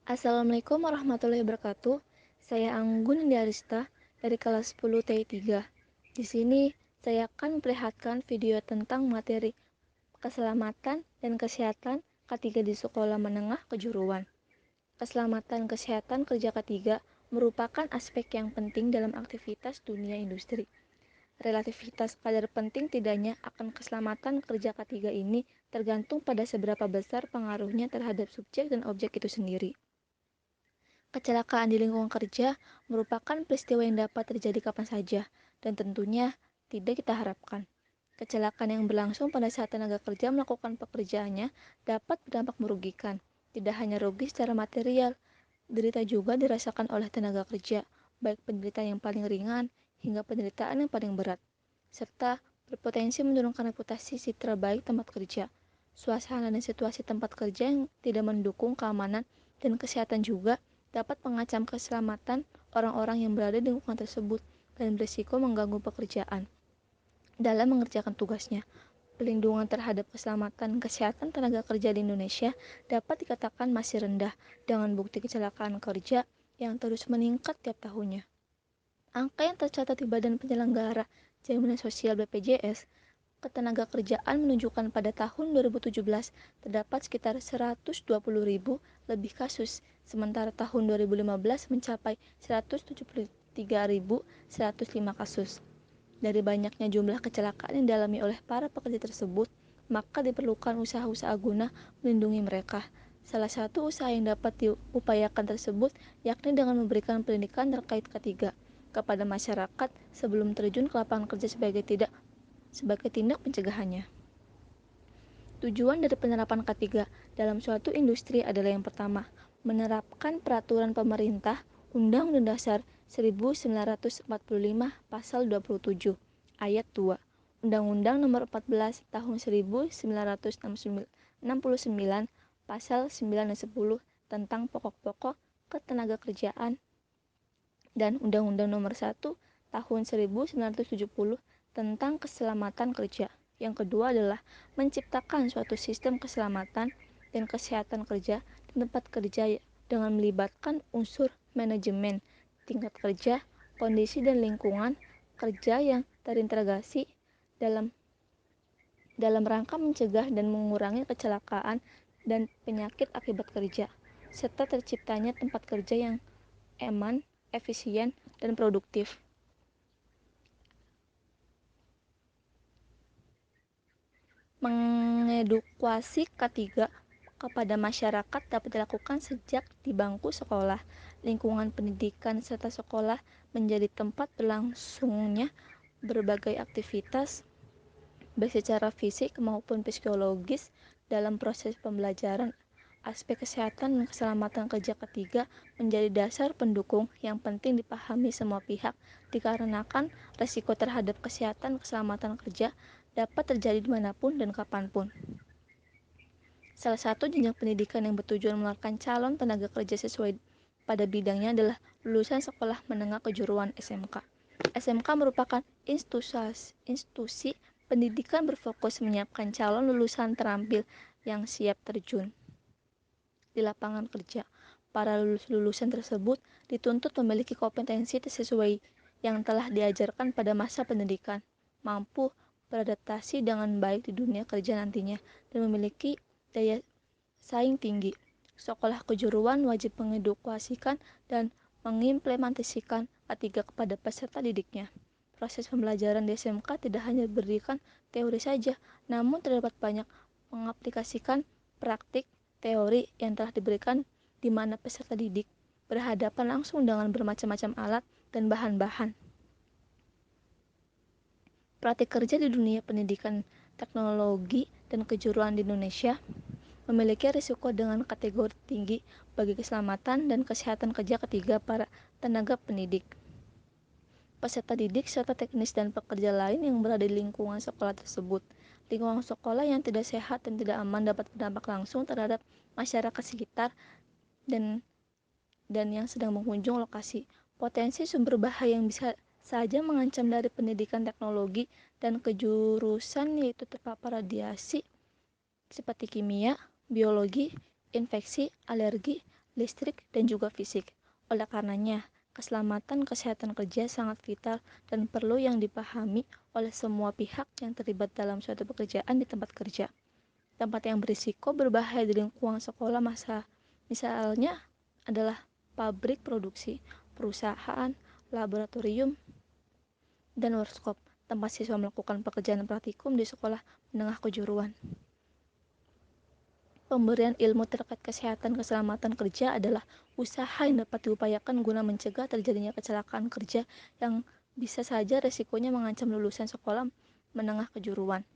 Assalamualaikum warahmatullahi wabarakatuh. Saya Anggun Indiarista dari kelas 10 TI 3. Di sini saya akan memperlihatkan video tentang materi keselamatan dan kesehatan K3 di sekolah menengah kejuruan. Keselamatan kesehatan kerja K3 merupakan aspek yang penting dalam aktivitas dunia industri. Relativitas kadar penting tidaknya akan keselamatan kerja K3 ini tergantung pada seberapa besar pengaruhnya terhadap subjek dan objek itu sendiri. Kecelakaan di lingkungan kerja merupakan peristiwa yang dapat terjadi kapan saja, dan tentunya tidak kita harapkan. Kecelakaan yang berlangsung pada saat tenaga kerja melakukan pekerjaannya dapat berdampak merugikan. Tidak hanya rugi secara material, derita juga dirasakan oleh tenaga kerja, baik penderitaan yang paling ringan hingga penderitaan yang paling berat, serta berpotensi menurunkan reputasi citra baik tempat kerja. Suasana dan situasi tempat kerja yang tidak mendukung keamanan dan kesehatan juga dapat mengancam keselamatan orang-orang yang berada di lingkungan tersebut dan berisiko mengganggu pekerjaan dalam mengerjakan tugasnya. Pelindungan terhadap keselamatan kesehatan tenaga kerja di Indonesia dapat dikatakan masih rendah dengan bukti kecelakaan kerja yang terus meningkat tiap tahunnya. Angka yang tercatat di Badan Penyelenggara Jaminan Sosial BPJS Ketenagakerjaan menunjukkan pada tahun 2017 terdapat sekitar 120.000 lebih kasus, sementara tahun 2015 mencapai 173.105 kasus. Dari banyaknya jumlah kecelakaan yang dialami oleh para pekerja tersebut, maka diperlukan usaha-usaha guna melindungi mereka. Salah satu usaha yang dapat diupayakan tersebut yakni dengan memberikan pendidikan terkait ketiga kepada masyarakat sebelum terjun ke lapangan kerja sebagai tindak pencegahannya. Tujuan dari penerapan K3 dalam suatu industri adalah yang pertama, menerapkan peraturan pemerintah Undang-Undang Dasar 1945 Pasal 27 Ayat 2 Undang-Undang Nomor 14 Tahun 1969 Pasal 9 dan 10 tentang pokok-pokok ketenagakerjaan dan Undang-Undang Nomor 1 Tahun 1970 tentang keselamatan kerja. Yang kedua adalah menciptakan suatu sistem keselamatan dan kesehatan kerja di tempat kerja dengan melibatkan unsur manajemen, tingkat kerja, kondisi dan lingkungan kerja yang terintegrasi dalam dalam rangka mencegah dan mengurangi kecelakaan dan penyakit akibat kerja, serta terciptanya tempat kerja yang aman, efisien, dan produktif. Mengedukasi K3 kepada masyarakat dapat dilakukan sejak di bangku sekolah. Lingkungan pendidikan serta sekolah menjadi tempat berlangsungnya berbagai aktivitas baik secara fisik maupun psikologis dalam proses pembelajaran. Aspek kesehatan dan keselamatan kerja K3 menjadi dasar pendukung yang penting dipahami semua pihak dikarenakan resiko terhadap kesehatan keselamatan kerja dapat terjadi dimanapun dan kapanpun. Salah satu jenjang pendidikan yang bertujuan mengeluarkan calon tenaga kerja sesuai pada bidangnya adalah lulusan sekolah menengah kejuruan SMK. SMK merupakan institusi pendidikan berfokus menyiapkan calon lulusan terampil yang siap terjun di lapangan kerja. Para lulusan tersebut dituntut memiliki kompetensi sesuai yang telah diajarkan pada masa pendidikan, mampu beradaptasi dengan baik di dunia kerja nantinya, dan memiliki daya saing tinggi. Sekolah kejuruan wajib mengedukasikan dan mengimplementasikan K3 kepada peserta didiknya. Proses pembelajaran di SMK tidak hanya berdirikan teori saja, namun terdapat banyak mengaplikasikan praktik teori yang telah diberikan di mana peserta didik berhadapan langsung dengan bermacam-macam alat dan bahan-bahan. Praktik kerja di dunia pendidikan, teknologi, dan kejuruan di Indonesia memiliki risiko dengan kategori tinggi bagi keselamatan dan kesehatan kerja ketiga para tenaga pendidik, peserta didik, serta teknis dan pekerja lain yang berada di lingkungan sekolah tersebut. Lingkungan sekolah yang tidak sehat dan tidak aman dapat berdampak langsung terhadap masyarakat sekitar dan yang sedang mengunjung lokasi. Potensi sumber bahaya yang bisa saja mengancam dari pendidikan teknologi dan kejurusan yaitu terpapar radiasi seperti kimia, biologi, infeksi, alergi, listrik, dan juga fisik. Oleh karenanya, keselamatan kesehatan kerja sangat vital dan perlu yang dipahami oleh semua pihak yang terlibat dalam suatu pekerjaan di tempat kerja. Tempat yang berisiko berbahaya di lingkungan sekolah misalnya adalah pabrik produksi, perusahaan, laboratorium, dan workshop, tempat siswa melakukan pekerjaan praktikum di sekolah menengah kejuruan. Pemberian ilmu terkait kesehatan keselamatan kerja adalah usaha yang dapat diupayakan guna mencegah terjadinya kecelakaan kerja yang bisa saja resikonya mengancam lulusan sekolah menengah kejuruan.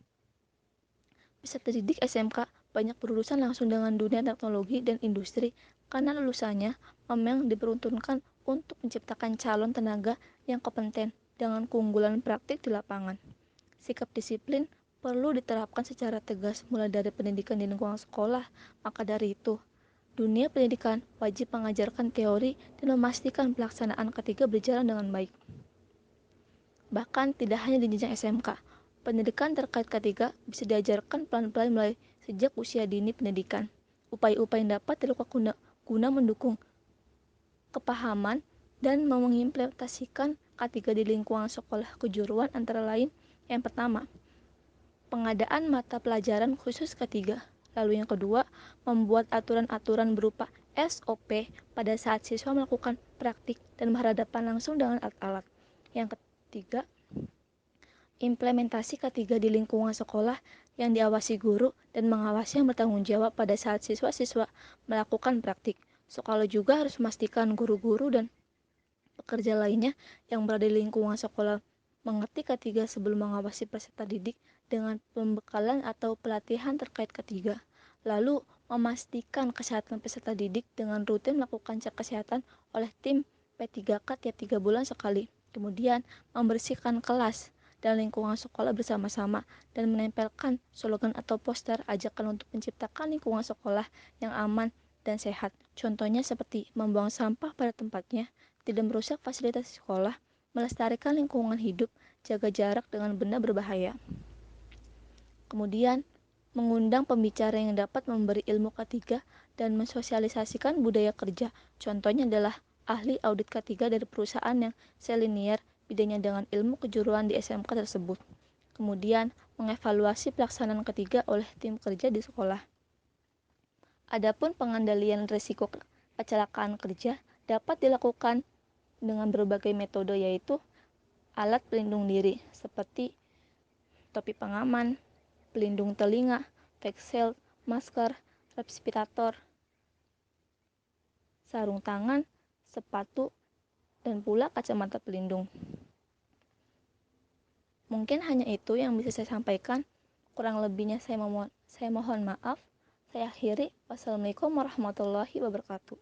Peserta didik SMK banyak berurusan langsung dengan dunia teknologi dan industri karena lulusannya memang diperuntukkan untuk menciptakan calon tenaga yang kompeten dengan keunggulan praktik di lapangan. Sikap disiplin perlu diterapkan secara tegas mulai dari pendidikan di lingkungan sekolah. Maka dari itu, dunia pendidikan wajib mengajarkan teori dan memastikan pelaksanaan ketiga berjalan dengan baik. Bahkan tidak hanya di jenjang SMK, pendidikan terkait ketiga bisa diajarkan pelan-pelan mulai sejak usia dini pendidikan. Upaya-upaya yang dapat dilakukan guna mendukung kepahaman dan mengimplementasikan K3 di lingkungan sekolah kejuruan antara lain yang pertama, pengadaan mata pelajaran khusus K3. Lalu yang kedua, membuat aturan-aturan berupa SOP pada saat siswa melakukan praktik dan berhadapan langsung dengan alat-alat. Yang ketiga, implementasi K3 di lingkungan sekolah yang diawasi guru dan mengawasi yang bertanggung jawab pada saat siswa-siswa melakukan praktik. Sekolah juga harus memastikan guru-guru dan pekerja lainnya yang berada di lingkungan sekolah mengerti K3 sebelum mengawasi peserta didik dengan pembekalan atau pelatihan terkait K3. Lalu, memastikan kesehatan peserta didik dengan rutin melakukan cek kesehatan oleh tim P3K tiap 3 bulan sekali. Kemudian, membersihkan kelas dan lingkungan sekolah bersama-sama dan menempelkan slogan atau poster ajakan untuk menciptakan lingkungan sekolah yang aman dan sehat. Contohnya seperti membuang sampah pada tempatnya, tidak merusak fasilitas sekolah, melestarikan lingkungan hidup, jaga jarak dengan benda berbahaya. Kemudian, mengundang pembicara yang dapat memberi ilmu K3 dan mensosialisasikan budaya kerja. Contohnya adalah ahli audit K3 dari perusahaan yang selinier bidangnya dengan ilmu kejuruan di SMK tersebut. Kemudian, mengevaluasi pelaksanaan K3 oleh tim kerja di sekolah. Adapun pengendalian risiko kecelakaan kerja dapat dilakukan dengan berbagai metode, yaitu alat pelindung diri seperti topi pengaman, pelindung telinga, face shield, masker, respirator, sarung tangan, sepatu, dan pula kacamata pelindung. Mungkin hanya itu yang bisa saya sampaikan. Kurang lebihnya saya mohon maaf. Saya akhiri. Wassalamualaikum warahmatullahi wabarakatuh.